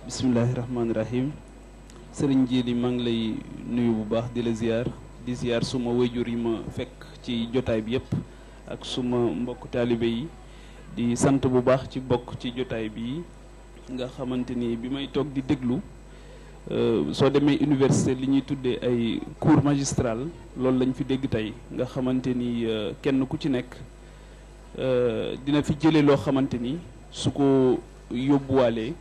bismillahi rahmaani rahim sëriñ Jili maa ngi lay nuyu bu baax di la ziar di ziar suma wayjur yi ma fekk ci jotaay bi yëpp ak suma mbokk taalibe yi di sant bu baax ci bokk ci jotaay bi nga xamante ni bi may toog di déglu soo demee université li ñuy tuddee ay cours magistral loolu lañ fi dégg tey nga xamante ni kenn ku ci nekk dina fi jëlee loo xamante ni su ko yóbbuwaalee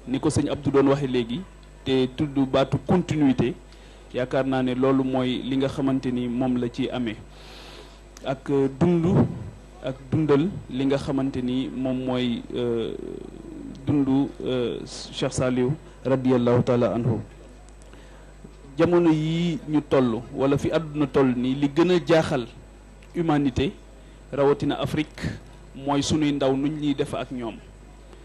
ni ko sëñ Abdou doon waxe léegi te tudd baatu continuité yaakaar naa ne loolu mooy li nga xamante ni moom la ci amee ak dundal li nga xamante ni moom mooy dundu Cheikh Saliou radiyallahu taala anhu jamono yi ñu toll wala fi àdduna toll nii li gën a jaaxal humanité rawatina Afrique mooy sunuy ndaw nuñ ñuy def ak ñoom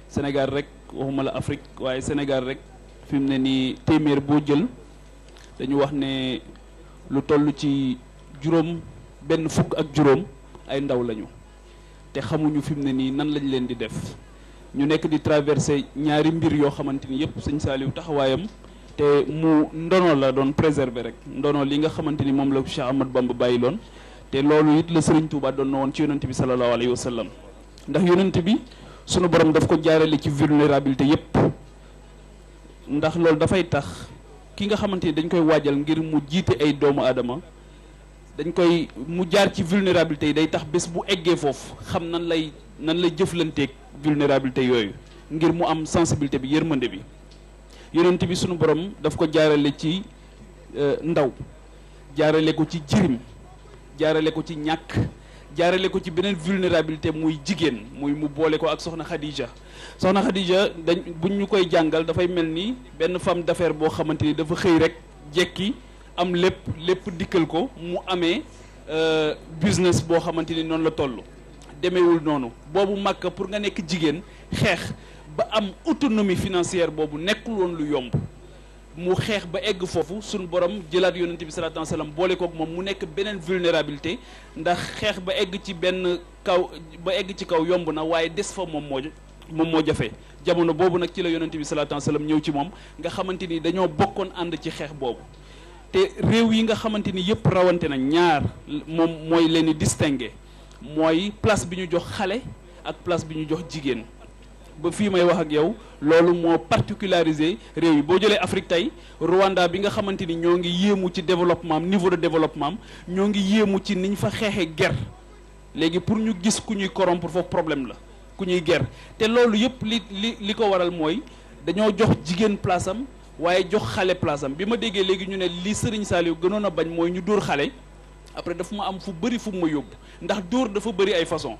Sénégal rek waxuma la Afrique waaye Sénégal rek fi mu ne nii téeméer boo jël dañu wax ne lu toll ci benn fukk ak juróom ay ndaw lañu te xamuñu fi mu ne nii nan lañ leen di def ñu nekk di traversé ñaari mbir yoo xamante ni yëpp sëñ Saliou taxawaayam te mu ndono la doon préserver rek ndono li nga xamante ni moom la Cheikh Ahmad Bamba bàyyi loon te loolu it la Sëriñ Tuubaa doon na woon ci yonent bi sallallahu alayhi wa sallam ndax yonent bi sunu borom daf ko jaarale ci vulnérabilité yëpp ndax loolu dafay tax ki nga xamante ni dañ koy waajal ngir mu jiite ay doomu aadama mu jaar ci vulnérabilité yi day tax bés bu eggee foofu xam nan lay jëflanteeg vulnérabilité yooyu ngir mu am sensibilité bi yërmande bi yonent bi sunu borom daf ko jaarale ci ndaw jaarale ko ci jirim jaarale ko ci ñàkk jaarale ko ci beneen vulnérabilité muy jigéen mu boole ko ak soxna Khadija buñ ñu koy jàngal dafay mel ni benn femme d'affaires boo xamante ni dafa xëy rek jekki am lépp dikkal ko mu amee business boo xamante ni noonu la toll demeewul noonu boobu Makka pour nga nekk jigéen xeex ba am autonomie financière boobu nekkul woon lu yomb mu xeex ba egg foofu suñu borom jëlaat yonent bi sallallahu alayhi wasallam boole kook moom mu nekk beneen vulnérabilité ndax xeex ba egg ci kaw yomb na waaye des fa moom moo jafe jamono boobu nag ci la yonent bi sallallahu alayhi wasallam ñëw ci moom nga xamante ni dañoo bokkoon ànd ci xeex boobu te réew yi nga xamante ni yëpp rawante na ñaar moom mooy leen di distinguer mooy place bi ñu jox xale ak place bi ñu jox jigéen ba fii may wax ak yow loolu moo particularisé réew yi boo jëlee Afrique tey Rwanda bi nga xamante ni ñoo ngi yéemu ci développement niveau de développement ñoo ngi yéemu ci niñ fa xeexee guerre léegi pour ñu gis ku ñuy corrompre foofu problème la ku ñuy guerre te loolu yëpp li ko waral mooy dañoo jox jigéen place am waaye jox xale place am bi ma déggee léegi ñu ne li Serigne Saliou gënoon a bañ mooy ñu dóor xale après dafa ma am fu bëri fu ma yóbbu ndax dóor dafa bëri ay façon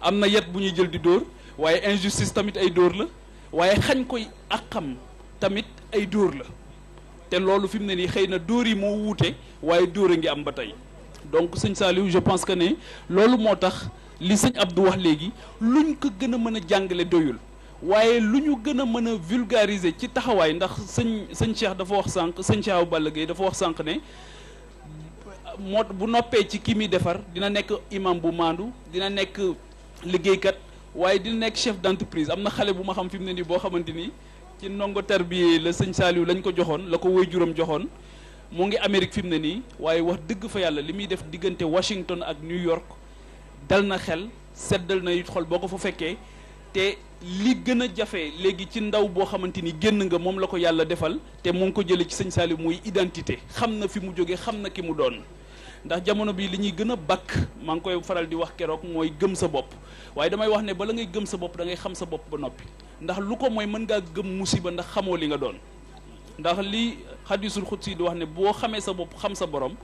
am na yet bu ñuy jël di dóor waaye injustice tamit ay dóor la waaye xañ koy àqam tamit ay dóor la te loolu fi mu ne nii xëy na dóor yi moo wuute waaye dóor a ngi am ba tey donc sëñ Saliou je pense que ne loolu moo tax li sëñ Abdou wax léegi luñ ko gën a mën a jàngale doyul waaye lu ñu gën a mën a vulgariser ci taxawaay ndax sëñ Cheikh dafa wax sànq sëñ Cheikh Balla Gueye dafa wax sànq ne bu noppee ci ki muy defar dina nekk imam bu maandu dina nekk liggéeykat waaye dina nekk chef d'entreprise am na xale bu ma xam fi mu ne nii boo xamante ni ci ndongo tarbiye la sëñ Saliou lañ ko joxoon la ko waajuram joxoon mu ngi Amérique fi mu ne nii waaye wax dëgg fa yàlla li muy def diggante Washington ak New York dal na xel seddal na it xol boo ko fa fekkee te li gën a jafe léegi ci ndaw boo xamante ni génn nga moom la ko yàlla defal te mu ngi ko jëlee ci sëñ Saliou muy identité xam na fi mu jógee xam na ki mu doon ndax jamono bi li ñuy gën a bakk maa ngi koy faral di wax keroog mooy gëm sa bopp waaye damay wax ne bala ngay gëm sa bopp da ngay xam sa bopp ba noppi ndax lu ko mooy mën ngaa gëm musiba ndax xamoo li nga doon ndax li hadisul xudsi di wax ne boo xamee sa bopp xam sa borom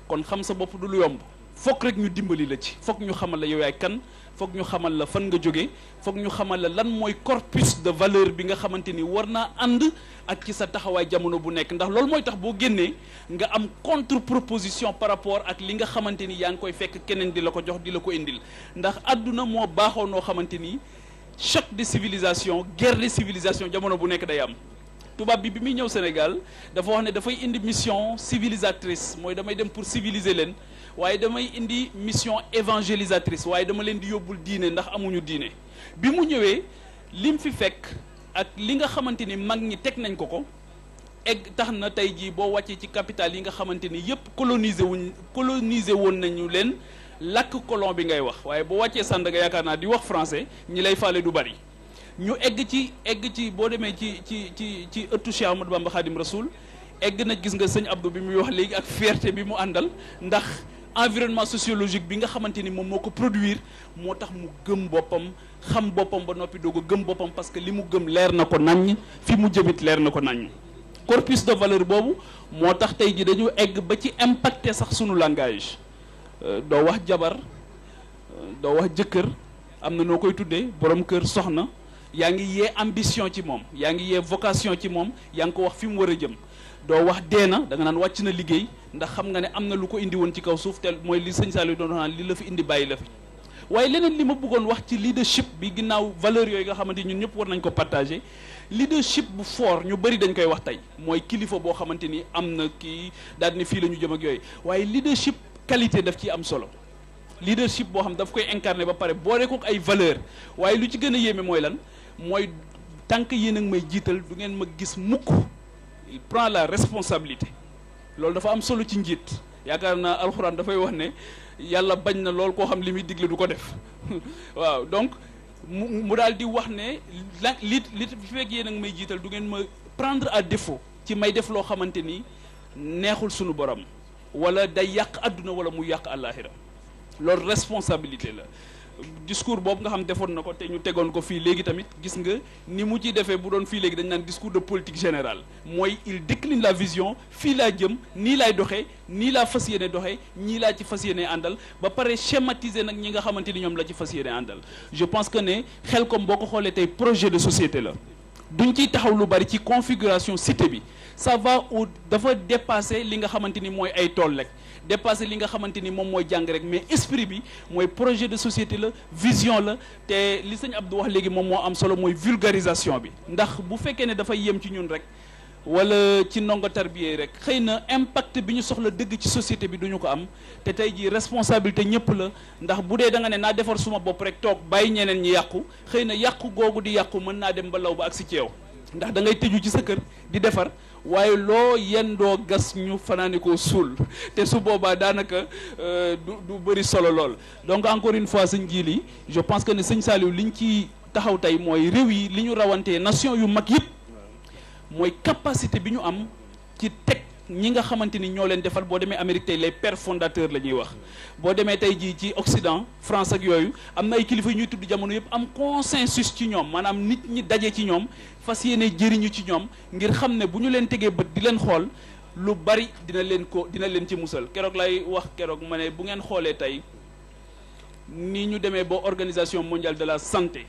kon xam sa bopp du lu yomb fokk rek ñu dimbali la ci fokk ñu xamal la yow yaay kan fokk ñu xamal la fan nga jóge fokk ñu xamal la lan mooy corpus de valeur bi nga xamante ni war naa ànd ak ci sa taxawaay jamono bu nekk ndax loolu mooy tax boo génnee nga am contre proposition par rapport ak li nga xamante ni yaa ngi koy fekk keneen di la ko jox di la ko indil ndax àdduna moo baaxoo noo xamante ni choc de civilisation guerre de civilisation jamono bu nekk day am tubaab bi muy ñëw Sénégal dafa wax ne dafay indi mission civilisatrice mooy damay dem pour civiliser leen waaye damay indi mission évangélisatrice waaye dama leen di yóbbul diine ndax amuñu diine bi mu ñëwee lim fi fekk ak li nga xamante ni mag ñi teg nañ ko egg tax na tey jii boo wàccee ci capital yi nga xamante ni yëpp coloniser woon nañu leen làkk colon bi ngay wax waaye boo wàccee Sandaga yaakaar naa di wax français ñi lay faale du bari ñu egg ci boo demee ci ëttu Cheikh Ahmadou Bamba Khadim Rasoul egg na gis nga sëñ Abdou bi muy wax léegi ak fierté bi mu àndal ndax environnement sociologique bi nga xamante ni moom moo ko produire moo tax mu gëm boppam xam boppam ba noppi doo ko gëm boppam parce que li mu gëm leer na ko naññ fi mu jëmit leer na ko naññ corpus de valeur boobu moo tax tey ji dañu egg ba ci impacté sax sunu langage doo wax jabar doo wax jëkkër am na noo koy tuddee borom kër soxna yaa ngi yee ambition ci moom yaa ngi yee vocation ci moom yaa ngi ko wax fi mu war a jëm doo wax dee na da nga naan wàcc na liggéey ndax xam nga ne am na lu ko indi woon ci kaw suuf te mooy li sëñ Saliou doon naan li la fi indi bàyyi la fi waaye leneen li ma bëggoon wax ci leadership bi ginnaaw valeur yooyu nga xamante ñun ñëpp war nañ ko partager leadership bu fort ñu bëri dañ koy wax tey mooy kilifa boo xamante ni am na kii daal ni fii la ñu jëm ak yooyu waaye leadership qualité daf ciy am solo leadership boo xam daf koy incarner ba pare boole ko ay valeur waaye lu ci gën a yéeme mooy lan mooy tant que yéen a ngi may jiital du ngeen ma gis mukk il prend la responsabilité loolu dafa am solo ci njiit yaakaar naa alxuraan dafay wax ne yàlla bañ na lool koo xam li muy digle du ko def waaw donc mu daal di wax ne li fekk yéen a ngi may jiital du ngeen ma prendre à défaut ci may def loo xamante ni neexul sunu borom wala day yàq àdduna wala mu yàq àllaaxira loolu responsabilité la discours boobu nga xam defoon na ko te ñu tegoon ko fii léegi tamit gis nga ni mu ci defee bu doon fii léegi dañ naan discours de politique générale mooy il décline la vision fii laa jëm nii laay doxee nii laa fas yéene doxee ñii laa ci fas yéene àndal ba pare schématiser nag ñi nga xamante ni ñoom la ci fas yéene àndal je pense que ne Xelcom boo ko xoolee tey projet de société la duñ ciy taxaw lu bari ci configuration cité bi ça va au dafa dépasser li nga xamante ni mooy ay tool rek dépasser li nga xamante ni moom mooy jàng rek mais esprit bi mooy projet de société la vision la te li sëñ Abdou wax léegi moom moo am solo mooy vulgarisation bi ndax bu fekkee ne dafay yem ci ñun rek wala ci ndongo tarbiye rek xëy na impact bi ñu soxla dëgg ci société bi duñu ko am te tey jii responsabilité ñëpp la ndax bu dee da nga ne naa defar suma bopp rek toog bàyyi ñeneen ñi yàqu xëy na yàqu googu di yàqu mën naa dem ba law ba ak si ci yow ndax da ngay tëju ci sa kër di defar waaye loo yendoo gas ñu fanaani ko suul te su boobaa daanaka du bëri solo lool donc encore une fois sëñ Jili je pense que ne sëñ Saliou liñ ci taxaw tey mooy réew yi li ñu rawantee nation yu mag yëpp mooy capacité bi ñu am ci teg ñi nga xamante ni ñoo leen defal boo demee Amérique tey les pères fondateurs la ñuy wax boo demee tey jii ci Occident France ak yooyu am na ay kilifa yu ñuy tudd jamono yëpp am consensus ci ñoom maanaam nit ñi daje ci ñoom fas yéene jëriñu ci ñoom ngir xam ne bu ñu leen tegee bët di leen xool lu bari dina leen ci musal keroog lay wax keroog ma ne bu ngeen xoolee tey ni ñu demee ba organisation mondiale de la santé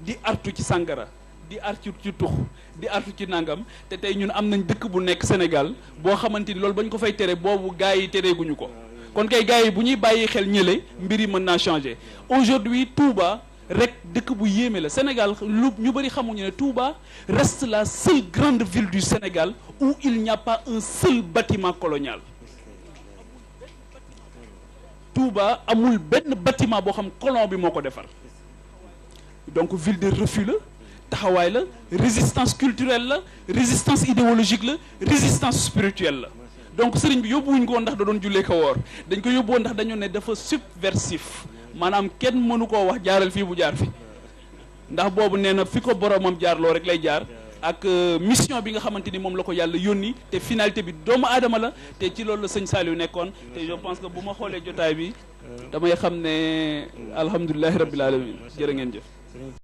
di artu ci sàngara di artu ci tux di artu ci nangam te tey ñun am nañ dëkk bu nekk Sénégal boo xamante ni loolu bañ ko fay tere boobu gars yi tereeguñu ko kon kay gars yi bu ñuy bàyyi xel ñële mbir yi mën naa changer aujourd'hui Touba rek dëkk bu yéeme la Sénégal lu ñu bëri xamuñu ne Touba reste la seule grande ville du Sénégal où il n'y a pas un seul bâtiment colonial Touba amul benn bâtiment boo xam colon bi moo ko defar donc ville de refus la taxawaay la résistance culturelle la résistance idéologique la résistance spirituelle la donc sëriñ bi yóbbuwuñ ko woon ndax da doon jullee ko woor dañ ko yóbbu woon ndax dañu ne dafa subversif maanaam kenn mënu koo wax jaaral fii bu jaar fi ndax boobu nee na fi ko boromam jaar loo rek lay jaar ak mission bi nga xamante ni moom la ko yàlla yónni te finalité bi doomu aadama la te ci loolu la sëñ Saliou nekkoon te je pense que bu ma xoolee jotaay bi damay xam ne alhamdulilahi rabbil alamin jërë ngeen jëf